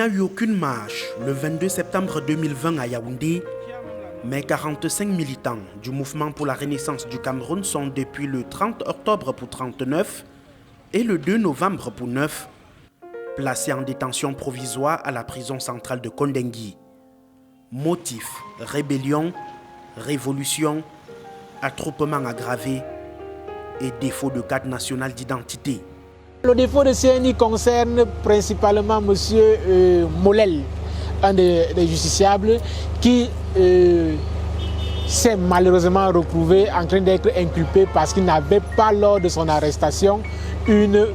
a eu aucune marche le 22 septembre 2020 à Yaoundé, mais 45 militants du mouvement pour la renaissance du Cameroun sont depuis le 30 octobre pour 39 et le 2 novembre pour 9 placés en détention provisoire à la prison centrale de Kondengui. Motif, rébellion, révolution, attroupement aggravé et défaut de carte nationale d'identité. Le défaut de CNI concerne principalement M. Molel, un des justiciables, qui s'est malheureusement retrouvé en train d'être inculpé parce qu'il n'avait pas lors de son arrestation une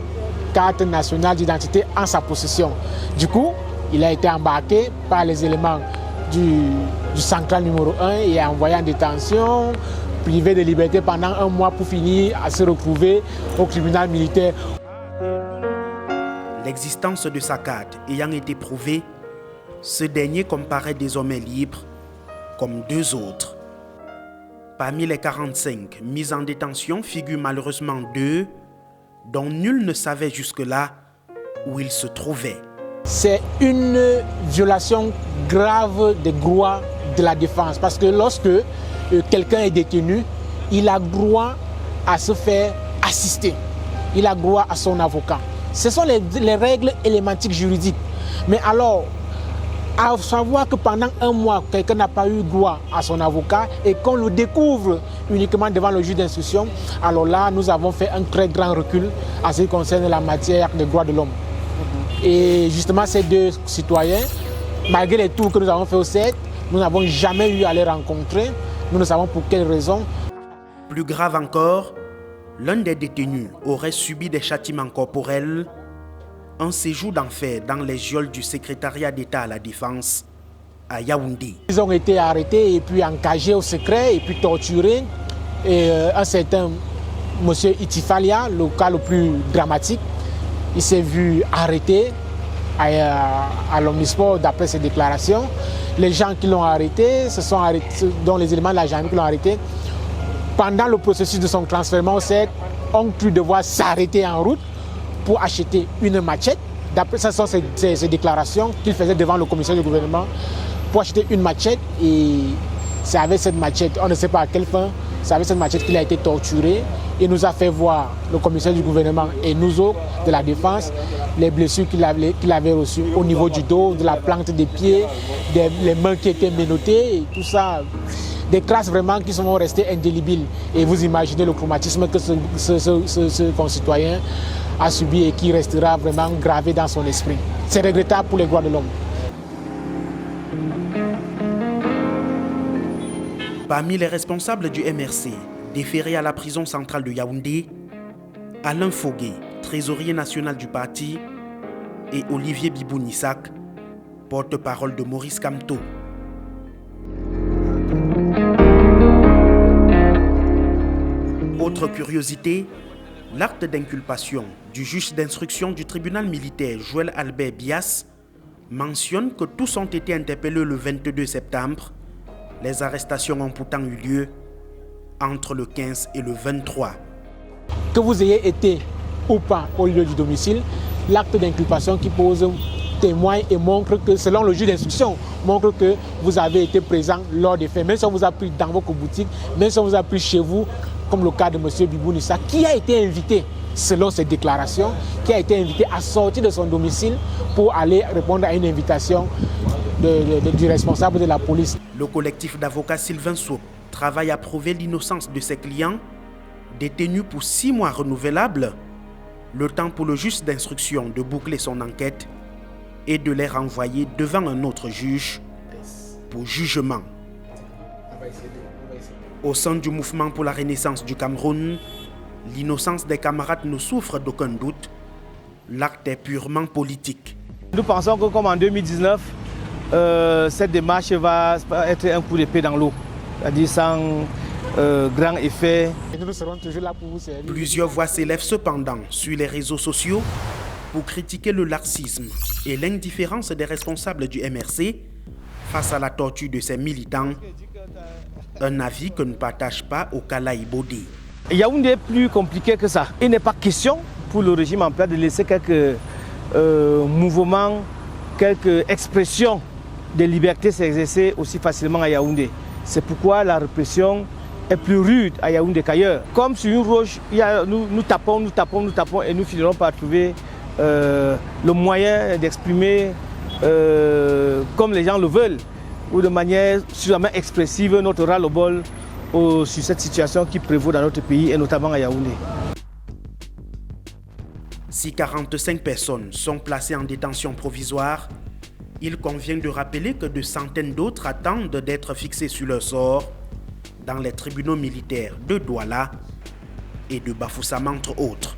carte nationale d'identité en sa possession. Du coup, il a été embarqué par les éléments du central numéro 1 et envoyé en détention, privé de liberté pendant un mois pour finir à se retrouver au tribunal militaire. L'existence de sa carte ayant été prouvée, ce dernier comparaît désormais libre comme deux autres. Parmi les 45 mis en détention figurent malheureusement 2 dont nul ne savait jusque-là où ils se trouvaient. C'est une violation grave des droits de la défense parce que lorsque quelqu'un est détenu, il a droit à se faire assister, il a droit à son avocat. Ce sont les règles élémentiques juridiques. Mais alors, à savoir que pendant un mois, quelqu'un n'a pas eu droit à son avocat et qu'on le découvre uniquement devant le juge d'instruction, alors là, nous avons fait un très grand recul en ce qui concerne la matière des droits de l'homme. Et justement, ces 2 citoyens, malgré les tours que nous avons fait au CED, nous n'avons jamais eu à les rencontrer. Nous ne savons pour quelles raisons. Plus grave encore, l'un des détenus aurait subi des châtiments corporels, un séjour d'enfer dans les geôles du secrétariat d'État à la Défense à Yaoundé. Ils ont été arrêtés et puis encagés au secret et puis torturés. Et un certain monsieur Itifalia, le cas le plus dramatique, il s'est vu arrêté à l'Omnisport d'après ses déclarations. Les gens qui l'ont arrêté, ce sont arrêtés, dont les éléments de la gendarmerie qui l'ont arrêté, pendant le processus de son transfert au CED, ont cru devoir s'arrêter en route pour acheter une machette. D'après ça, ce sont ces déclarations qu'il faisait devant le commissaire du gouvernement pour acheter une machette. Et c'est avec cette machette, on ne sait pas à quelle fin, c'est avec cette machette qu'il a été torturé. Il nous a fait voir, le commissaire du gouvernement et nous autres de la défense, les blessures qu'il avait reçues au niveau du dos, de la plante des pieds, les mains qui étaient menottées, et tout ça. Des traces vraiment qui sont restées indélébiles. Et vous imaginez le traumatisme que ce concitoyen a subi et qui restera vraiment gravé dans son esprit. C'est regrettable pour les droits de l'homme. Parmi les responsables du MRC, déférés à la prison centrale de Yaoundé, Alain Fogué, trésorier national du parti, et Olivier Bibou-Nissak, porte-parole de Maurice Kamto. Autre curiosité, l'acte d'inculpation du juge d'instruction du tribunal militaire Joël Albert Bias mentionne que tous ont été interpellés le 22 septembre. Les arrestations ont pourtant eu lieu entre le 15 et le 23. Que vous ayez été ou pas au lieu du domicile, l'acte d'inculpation qui pose témoigne et montre que, selon le juge d'instruction, montre que vous avez été présent lors des faits. Même si on vous a pris dans votre boutique, même si on vous a pris chez vous, comme le cas de M. Bibou-Nissak, qui a été invité, selon ses déclarations, qui a été invité à sortir de son domicile pour aller répondre à une invitation du responsable de la police. Le collectif d'avocats Sylvain Soup travaille à prouver l'innocence de ses clients, détenus pour 6 mois renouvelables, le temps pour le juge d'instruction de boucler son enquête et de les renvoyer devant un autre juge pour jugement. Au sein du mouvement pour la renaissance du Cameroun, l'innocence des camarades ne souffre d'aucun doute. L'acte est purement politique. Nous pensons que comme en 2019, cette démarche va être un coup d'épée dans l'eau, c'est-à-dire sans grand effet. Et nous serons toujours là pour vous servir. Plusieurs voix s'élèvent cependant sur les réseaux sociaux pour critiquer le laxisme et l'indifférence des responsables du MRC face à la torture de ses militants. Un avis que ne partage pas Okala Ibodé. Yaoundé est plus compliqué que ça. Il n'est pas question pour le régime en place de laisser quelques mouvements, quelques expressions de liberté s'exercer aussi facilement à Yaoundé. C'est pourquoi la répression est plus rude à Yaoundé qu'ailleurs. Comme sur une roche, nous tapons et nous finirons par trouver le moyen d'exprimer comme les gens le veulent ou de manière suffisamment expressive notre ras-le-bol sur cette situation qui prévaut dans notre pays et notamment à Yaoundé. Si 45 personnes sont placées en détention provisoire, il convient de rappeler que de centaines d'autres attendent d'être fixées sur leur sort dans les tribunaux militaires de Douala et de Bafoussam entre autres.